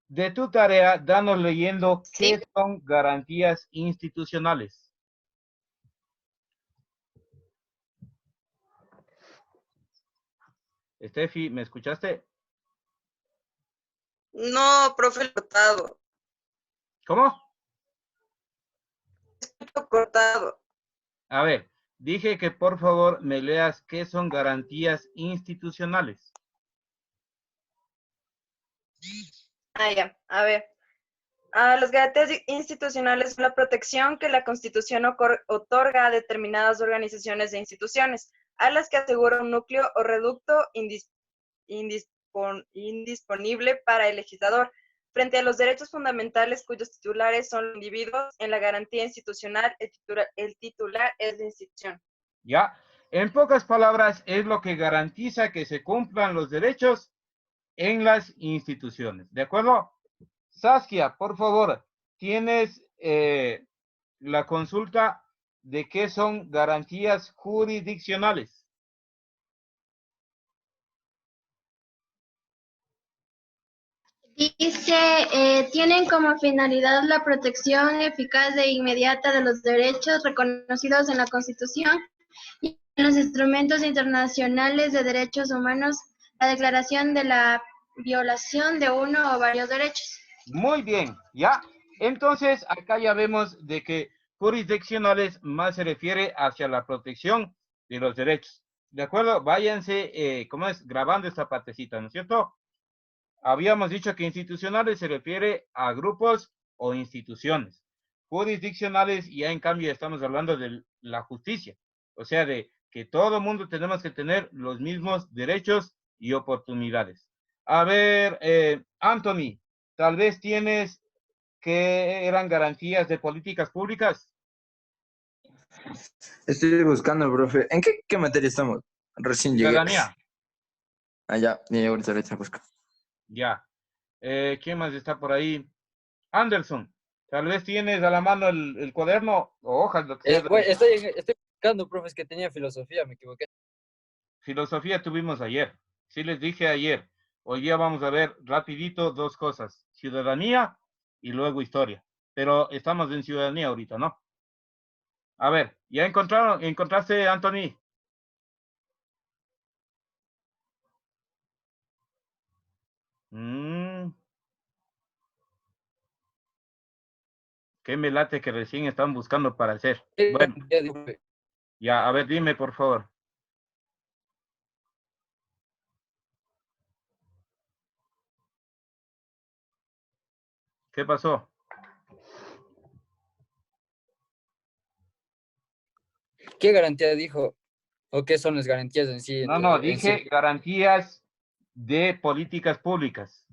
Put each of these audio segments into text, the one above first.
de tu tarea, danos leyendo Sí. qué son garantías institucionales. Estefi, ¿me escuchaste? No, profe, cortado. ¿Cómo? Cortado. A ver, dije que por favor me leas qué son garantías institucionales. Ya. A ver. Las garantías institucionales son la protección que la Constitución otorga a determinadas organizaciones e instituciones, a las que asegura un núcleo o reducto indisponible para el legislador, frente a los derechos fundamentales cuyos titulares son los individuos. En la garantía institucional, el titular es la institución. ¿Ya? En pocas palabras, es lo que garantiza que se cumplan los derechos en las instituciones. ¿De acuerdo? Saskia, por favor, tienes la consulta de qué son garantías jurisdiccionales. Dice, tienen como finalidad la protección eficaz e inmediata de los derechos reconocidos en la Constitución y en los instrumentos internacionales de derechos humanos, la declaración de la violación de uno o varios derechos. Muy bien, ¿ya? Entonces, acá ya vemos de que jurisdiccionales más se refiere hacia la protección de los derechos. ¿De acuerdo? Váyanse, ¿cómo es? Grabando esta partecita, ¿no es cierto? Habíamos dicho que institucionales se refiere a grupos o instituciones. Jurisdiccionales, ya en cambio estamos hablando de la justicia. O sea, de que todo mundo tenemos que tener los mismos derechos y oportunidades. A ver, Anthony, tal vez tienes que eran garantías de políticas públicas. Estoy buscando, profe. ¿En qué materia estamos? Recién llegué. Ciudadanía. Ya ahorita busco. Ya. ¿Quién más está por ahí? Anderson, tal vez tienes a la mano el cuaderno o hojas, lo que sea. Estoy buscando, profe, es que tenía filosofía, me equivoqué. Filosofía tuvimos ayer. Sí les dije ayer. Hoy día vamos a ver rapidito dos cosas. Ciudadanía y luego historia. Pero estamos en ciudadanía ahorita, ¿no? A ver, ¿ya encontraste, Anthony? Qué me late que recién están buscando para hacer. Bueno, ya, a ver, dime, por favor. ¿Qué pasó? ¿Qué garantía dijo? ¿O qué son las garantías en sí? No, dije garantías de políticas públicas.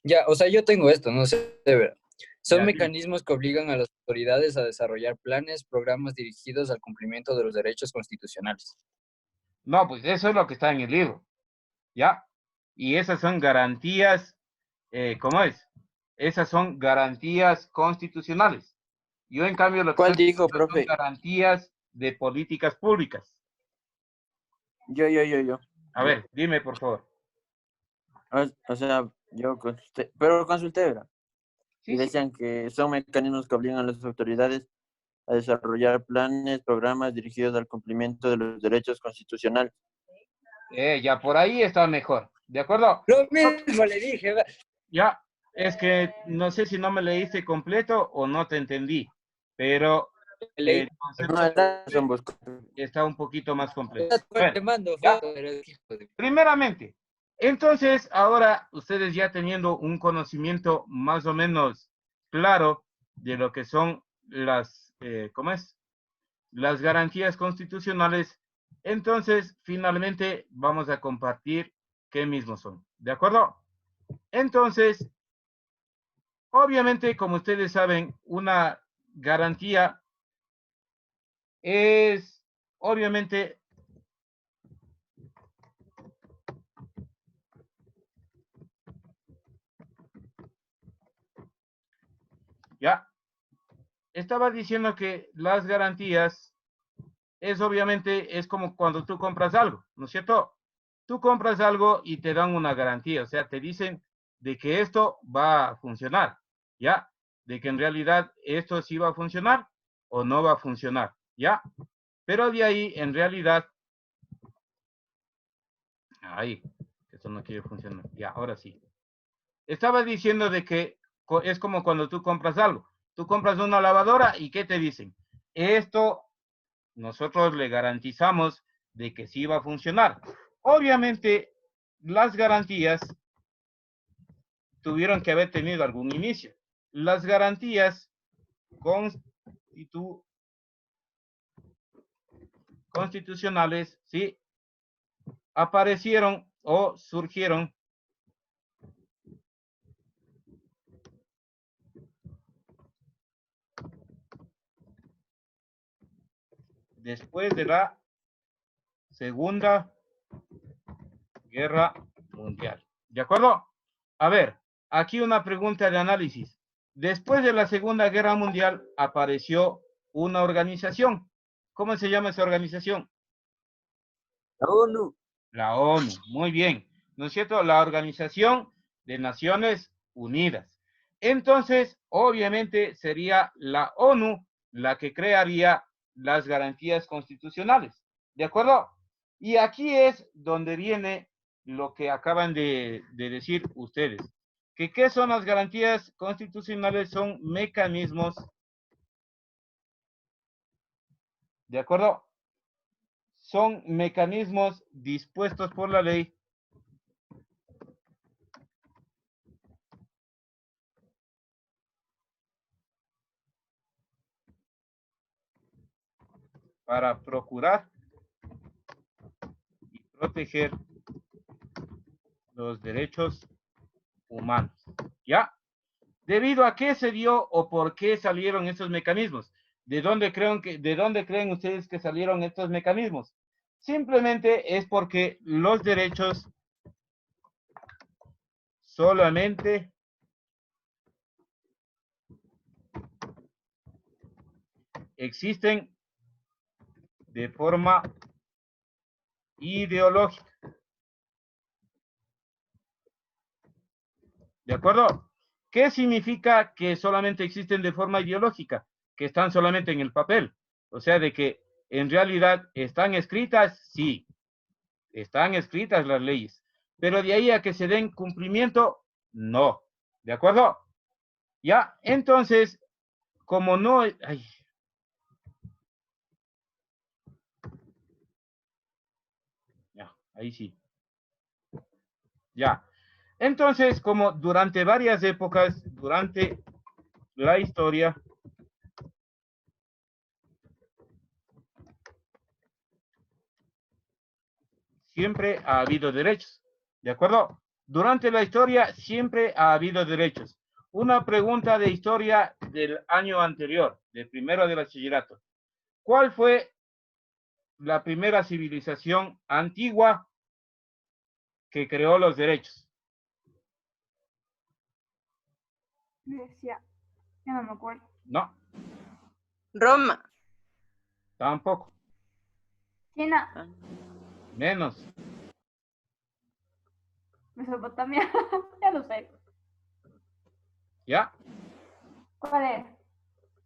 Ya, o sea, yo tengo esto, no sé, de verdad. Son Ya, mecanismos que obligan a las autoridades a desarrollar planes, programas dirigidos al cumplimiento de los derechos constitucionales. no, pues eso es lo que está en el libro. ¿Ya? Y esas son garantías, ¿cómo es? Esas son garantías constitucionales. Yo, en cambio, lo que ¿Cuál dijo, son profe? garantías de políticas públicas. Yo. A ver, dime, por favor. O sea, yo consulté, pero consulté, ¿verdad? Y Sí, sí. decían que son mecanismos que obligan a las autoridades a desarrollar planes, programas dirigidos al cumplimiento de los derechos constitucionales. Ya por ahí está mejor. ¿De acuerdo? Lo mismo le dije. Ya, es que no sé si no me leíste completo o no te entendí, pero el concepto está un poquito más completo. Bueno, ya. Primeramente, entonces ahora ustedes ya teniendo un conocimiento más o menos claro de lo que son las, ¿cómo es? Las garantías constitucionales, entonces finalmente vamos a compartir qué mismos son. ¿De acuerdo? Entonces, obviamente, como ustedes saben, una garantía es, obviamente, ya, estaba diciendo que las garantías es obviamente, es como cuando tú compras algo, ¿no es cierto? Tú compras algo y te dan una garantía, o sea, te dicen de que esto va a funcionar, ¿ya? De que en realidad esto sí va a funcionar o no va a funcionar, ¿ya? Pero de ahí, en realidad, ahí, esto no quiere funcionar, ya, ahora sí. Estaba diciendo de que es como cuando tú compras algo. Tú compras una lavadora y ¿qué te dicen? Esto nosotros le garantizamos de que sí va a funcionar. Obviamente, las garantías tuvieron que haber tenido algún inicio. Las garantías constitucionales, sí, aparecieron o surgieron después de la Segunda Guerra Mundial. ¿De acuerdo? A ver, aquí una pregunta de análisis. Después de la Segunda Guerra Mundial apareció una organización. ¿Cómo se llama esa organización? La ONU. La ONU. Muy bien. ¿No es cierto? La Organización de Naciones Unidas. Entonces, obviamente sería la ONU la que crearía las garantías constitucionales. ¿De acuerdo? Y aquí es donde viene lo que acaban de decir ustedes. ¿Qué son las garantías constitucionales? Son mecanismos, ¿de acuerdo? Son mecanismos dispuestos por la ley para procurar y proteger los derechos humanos. ¿Ya? ¿Debido a qué se dio o por qué salieron estos mecanismos? ¿De dónde creen ustedes que salieron estos mecanismos? Simplemente es porque los derechos solamente existen de forma ideológica. ¿De acuerdo? ¿Qué significa que solamente existen de forma ideológica? Que están solamente en el papel. O sea, de que en realidad están escritas, sí, están escritas las leyes, pero de ahí a que se den cumplimiento, no. ¿De acuerdo? Ya, entonces, como no... Ay. Ya, ahí sí. Ya. Entonces, como durante varias épocas, durante la historia, siempre ha habido derechos. ¿De acuerdo? Durante la historia siempre ha habido derechos. Una pregunta de historia del año anterior, de primero de bachillerato. ¿Cuál fue la primera civilización antigua que creó los derechos? Grecia. Ya no me acuerdo. No, Roma. tampoco. China. Menos. Mesopotamia. Ya lo sé. ¿Ya? ¿Cuál es?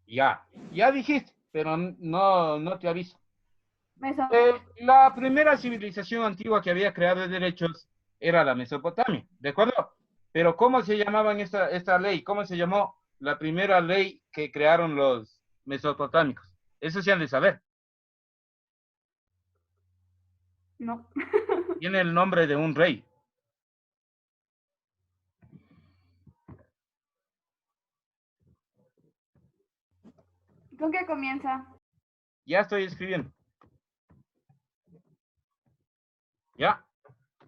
Ya dijiste, pero no te aviso. Mesopotamia. La primera civilización antigua que había creado derechos era la Mesopotamia, ¿de acuerdo? Pero ¿cómo se llamaban esta ley? ¿Cómo se llamó la primera ley que crearon los mesopotámicos? Eso se han de saber. No. Tiene el nombre de un rey. ¿Con qué comienza? Ya estoy escribiendo. ¿Ya?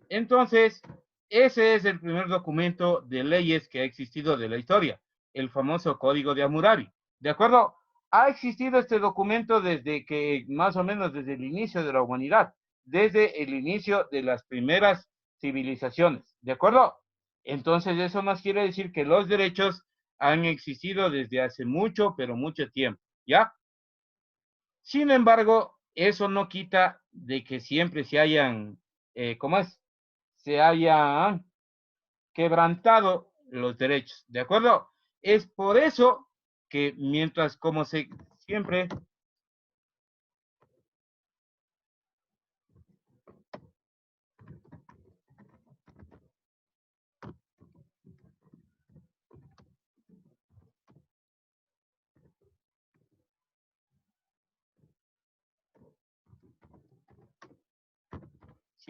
Entonces, ese es el primer documento de leyes que ha existido de la historia, el famoso Código de Hammurabi. ¿De acuerdo? Ha existido este documento desde que, más o menos desde el inicio de la humanidad, desde el inicio de las primeras civilizaciones. ¿De acuerdo? Entonces, eso nos quiere decir que los derechos han existido desde hace mucho, pero mucho tiempo. ¿Ya? Sin embargo, eso no quita de que siempre se hayan, ¿cómo es? Se hayan quebrantado los derechos, ¿de acuerdo? Es por eso que mientras como siempre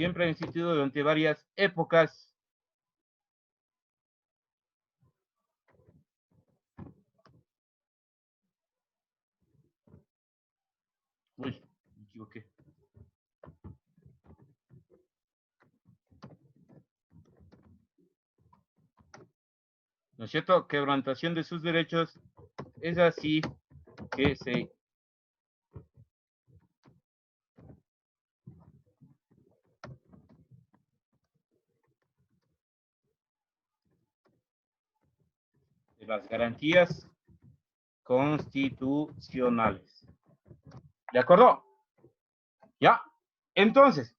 ha existido durante varias épocas. Uy, me equivoqué. ¿No es cierto? Quebrantación de sus derechos es así que se de las garantías constitucionales. ¿De acuerdo? ¿Ya? Entonces,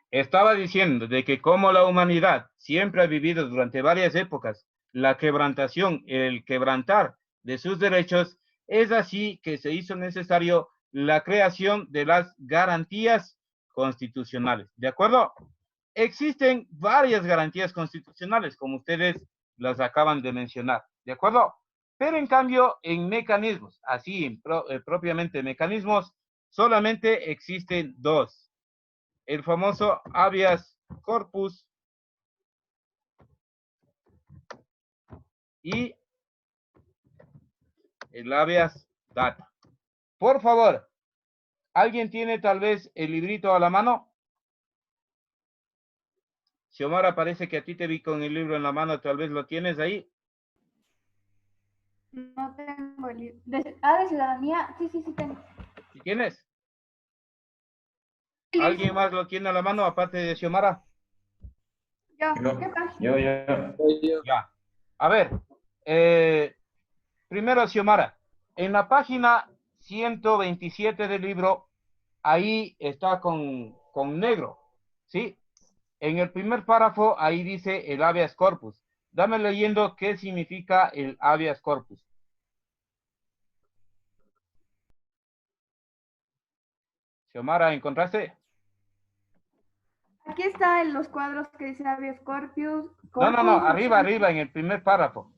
estaba diciendo de que como la humanidad siempre ha vivido durante varias épocas la quebrantación, el quebrantar de sus derechos, es así que se hizo necesario la creación de las garantías constitucionales. ¿De acuerdo? Existen varias garantías constitucionales, como ustedes las acaban de mencionar. ¿De acuerdo? Pero en cambio, en mecanismos, así propiamente mecanismos, solamente existen dos. El famoso habeas corpus y el habeas data. Por favor, ¿alguien tiene tal vez el librito a la mano? Xiomara, parece que a ti te vi con el libro en la mano, tal vez lo tienes ahí. No tengo el libro. De ciudadanía, sí tengo. ¿Sí tienes? ¿Alguien más lo tiene a la mano aparte de Xiomara? Yo, Yo. ¿qué pasa? Yo. Ya. A ver, primero Xiomara, en la página 127 del libro, ahí está con negro, ¿sí? En el primer párrafo, ahí dice el habeas corpus. Dame leyendo qué significa el habeas corpus. Xiomara, ¿encontraste? Aquí está en los cuadros que dice habeas corpus. No, arriba, en el primer párrafo.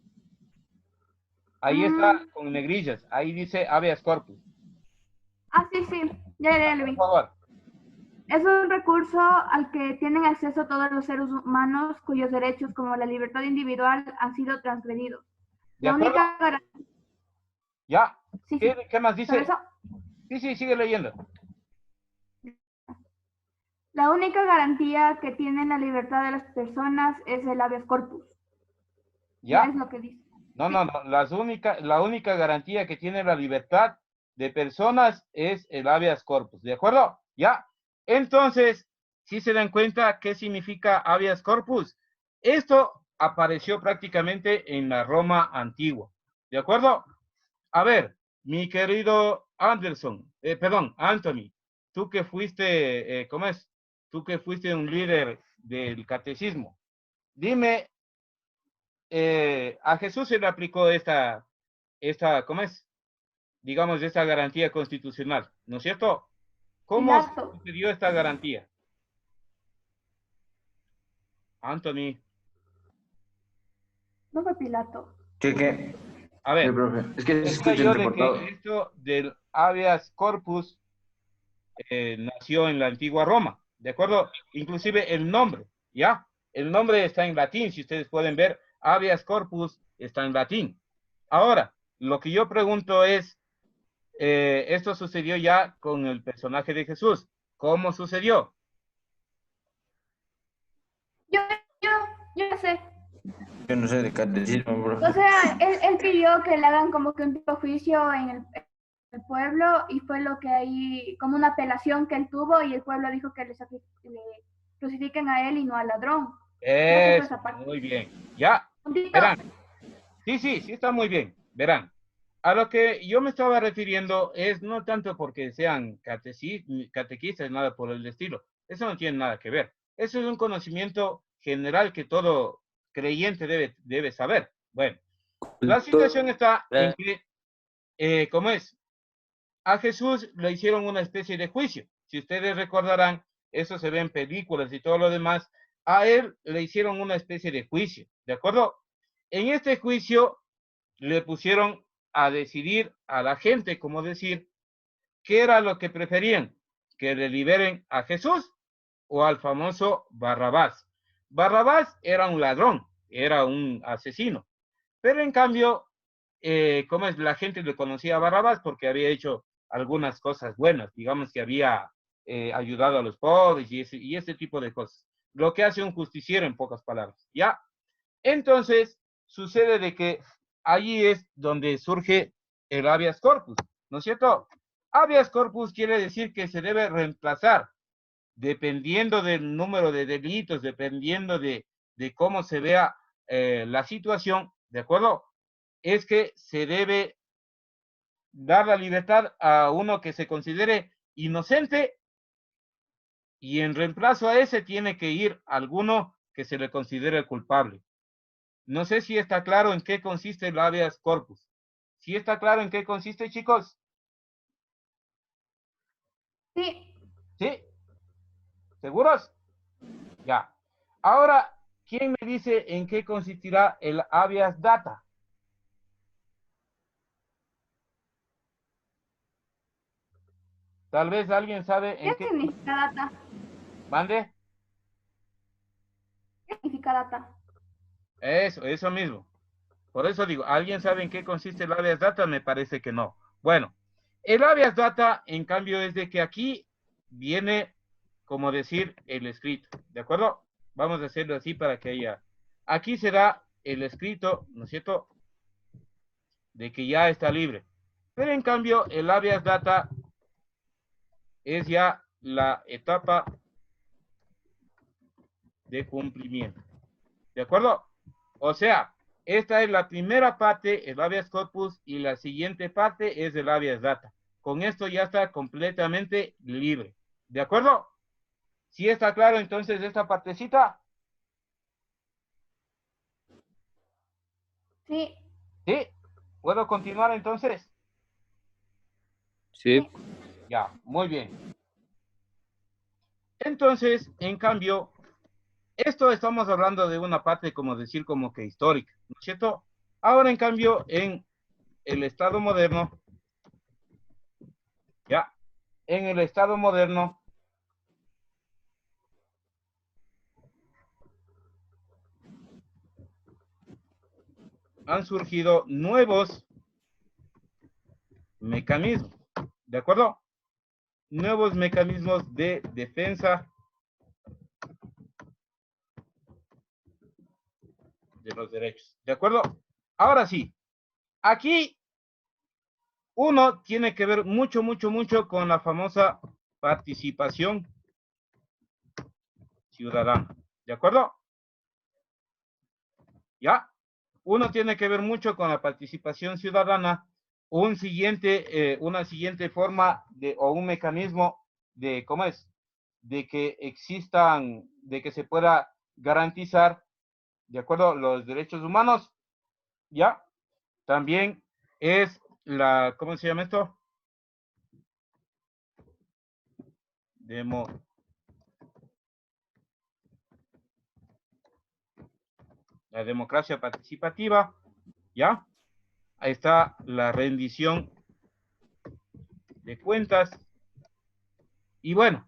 Ahí está con negrillas, ahí dice habeas corpus. Ah, sí, ya lo vi. Por favor. Es un recurso al que tienen acceso todos los seres humanos cuyos derechos como la libertad individual han sido transgredidos. ¿De La acuerdo? única garantía... ¿Ya? Sí, ¿Qué más dice? ¿Eso? Sí, sigue leyendo. La única garantía que tiene la libertad de las personas es el habeas corpus. ¿Ya? Es lo que dice. No. La única garantía que tiene la libertad de personas es el habeas corpus. ¿De acuerdo? ¿Ya? Entonces, ¿sí se dan cuenta qué significa habeas corpus? Esto apareció prácticamente en la Roma antigua. ¿De acuerdo? A ver, mi querido Anthony, tú que fuiste, ¿cómo es? Tú que fuiste un líder del catecismo, dime, a Jesús se le aplicó ¿cómo es? Digamos, esta garantía constitucional, ¿no es cierto? ¿Cómo Pilato. se dio esta garantía? Anthony. No fue Pilato. ¿Qué? A ver, profe. Es que se decía escucha yo de entrecortado. que esto del habeas corpus nació en la antigua Roma, ¿de acuerdo? Inclusive el nombre, ¿ya? El nombre está en latín, si ustedes pueden ver, habeas corpus está en latín. Ahora, lo que yo pregunto es, esto sucedió ya con el personaje de Jesús. ¿Cómo sucedió? Yo sé. Yo no sé de catecismo, profe. O sea, él pidió que le hagan como que un tipo de juicio en el pueblo y fue lo que ahí, como una apelación que él tuvo y el pueblo dijo que le crucifiquen a él y no al ladrón. Eso, muy bien. Ya, Puntito. verán. Sí, está muy bien. Verán, a lo que yo me estaba refiriendo es no tanto porque sean catequistas, nada por el estilo. Eso no tiene nada que ver. Eso es un conocimiento general que todo creyente debe saber. Bueno, la situación está en que, ¿cómo es? A Jesús le hicieron una especie de juicio. Si ustedes recordarán, eso se ve en películas y todo lo demás, a él le hicieron una especie de juicio, ¿de acuerdo? En este juicio le pusieron a decidir a la gente, como decir, qué era lo que preferían, que le liberen a Jesús o al famoso Barrabás. Barrabás era un ladrón, era un asesino, pero en cambio, ¿cómo es? La gente le conocía a Barrabás porque había hecho algunas cosas buenas, digamos que había ayudado a los pobres y ese tipo de cosas. Lo que hace un justiciero en pocas palabras, ¿ya? Entonces, sucede de que allí es donde surge el habeas corpus, ¿no es cierto? Habeas corpus quiere decir que se debe reemplazar dependiendo del número de delitos, dependiendo de cómo se vea la situación, ¿de acuerdo? Es que se debe dar la libertad a uno que se considere inocente y en reemplazo a ese tiene que ir alguno que se le considere culpable. No sé si está claro en qué consiste el habeas corpus. ¿Sí está claro en qué consiste, chicos? Sí. ¿Sí? ¿Seguros? Ya. Ahora, ¿quién me dice en qué consistirá el habeas data? Tal vez alguien sabe en ¿Qué qué... significa data? ¿Mande? ¿Qué significa data? Eso mismo. Por eso digo, ¿alguien sabe en qué consiste el habeas data? Me parece que no. Bueno, el habeas data, en cambio, es de que aquí viene, como decir, el escrito. ¿De acuerdo? Vamos a hacerlo así para que haya... Aquí será el escrito, ¿no es cierto?, de que ya está libre. Pero en cambio, el habeas data es ya la etapa de cumplimiento. ¿De acuerdo? O sea, esta es la primera parte, el habeas corpus, y la siguiente parte es el habeas data. Con esto ya está completamente libre. ¿De acuerdo? ¿Sí está claro entonces esta partecita? Sí. ¿Sí? ¿Puedo continuar entonces? Sí. Ya, muy bien. Entonces, en cambio, esto estamos hablando de una parte, como decir, como que histórica, ¿no es cierto? Ahora, en cambio, en el Estado moderno, ya, en el Estado moderno, han surgido nuevos mecanismos, ¿de acuerdo? Nuevos mecanismos de defensa de los derechos, ¿de acuerdo? Ahora sí, aquí uno tiene que ver mucho con la famosa participación ciudadana, ¿de acuerdo? ¿Ya? Uno tiene que ver mucho con la participación ciudadana, una siguiente forma o un mecanismo de, ¿cómo es? De que existan, de que se pueda garantizar, ¿de acuerdo?, los derechos humanos, ¿ya? También es ¿cómo se llama esto? La democracia participativa, ¿ya? Ahí está la rendición de cuentas. Y bueno,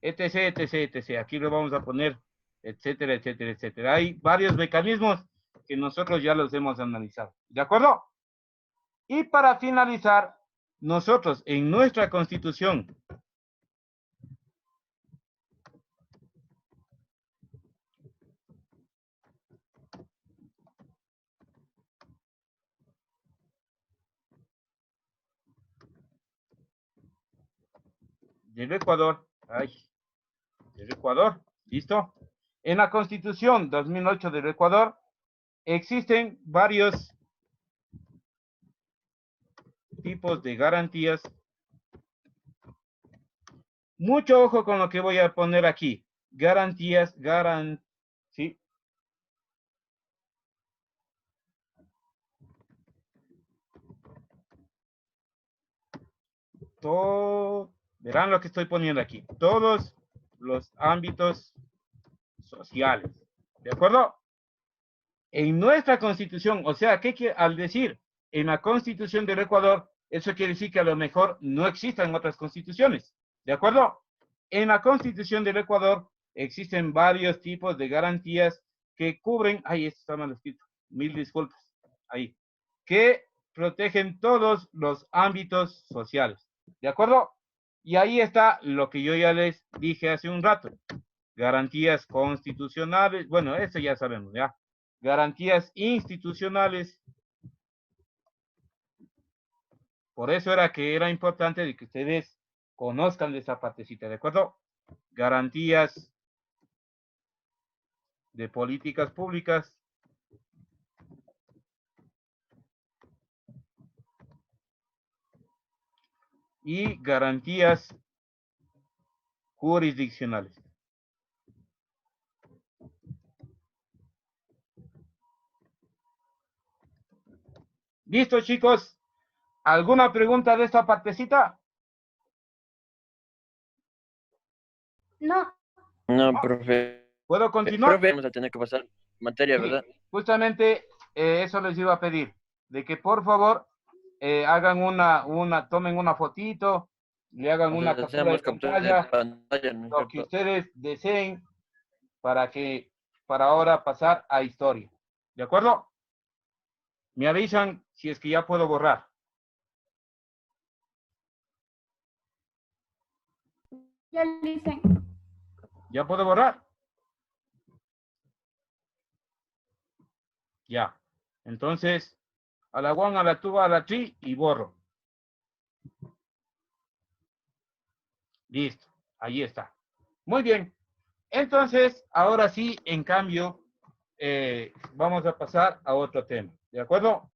etc. Aquí lo vamos a poner, etcétera. Hay varios mecanismos que nosotros ya los hemos analizado. ¿De acuerdo? Y para finalizar, nosotros en nuestra Constitución del Ecuador, ¿listo? En la Constitución 2008 del Ecuador existen varios tipos de garantías. Mucho ojo con lo que voy a poner aquí. Garantías, ¿sí? verán lo que estoy poniendo aquí, todos los ámbitos sociales. ¿De acuerdo? En nuestra constitución, o sea, al decir en la constitución del Ecuador, eso quiere decir que a lo mejor no existan otras constituciones. ¿De acuerdo? En la constitución del Ecuador existen varios tipos de garantías que cubren, ahí esto está mal escrito, mil disculpas, ahí, que protegen todos los ámbitos sociales. ¿De acuerdo? Y ahí está lo que yo ya les dije hace un rato. Garantías constitucionales, bueno, eso ya sabemos, ¿ya? Garantías institucionales. Por eso era que era importante de que ustedes conozcan de esa partecita, ¿de acuerdo? Garantías de políticas públicas. Y garantías jurisdiccionales. ¿Listo, chicos? ¿Alguna pregunta de esta partecita? No. No, profe. ¿Puedo continuar? Profe, vamos a tener que pasar materia, Sí, ¿verdad? justamente eso les iba a pedir, de que por favor hagan tomen una fotito, le hagan una captura de Hacemos captura de pantalla, pantalla, ¿no es lo que cierto? ustedes deseen para ahora pasar a historia. ¿De acuerdo? Me avisan si es que ya puedo borrar. Ya le dicen. ¿Ya puedo borrar? Ya. Entonces, a la one, a la two, a la three y borro. Listo. Ahí está. Muy bien. Entonces, ahora sí, en cambio, vamos a pasar a otro tema. ¿De acuerdo?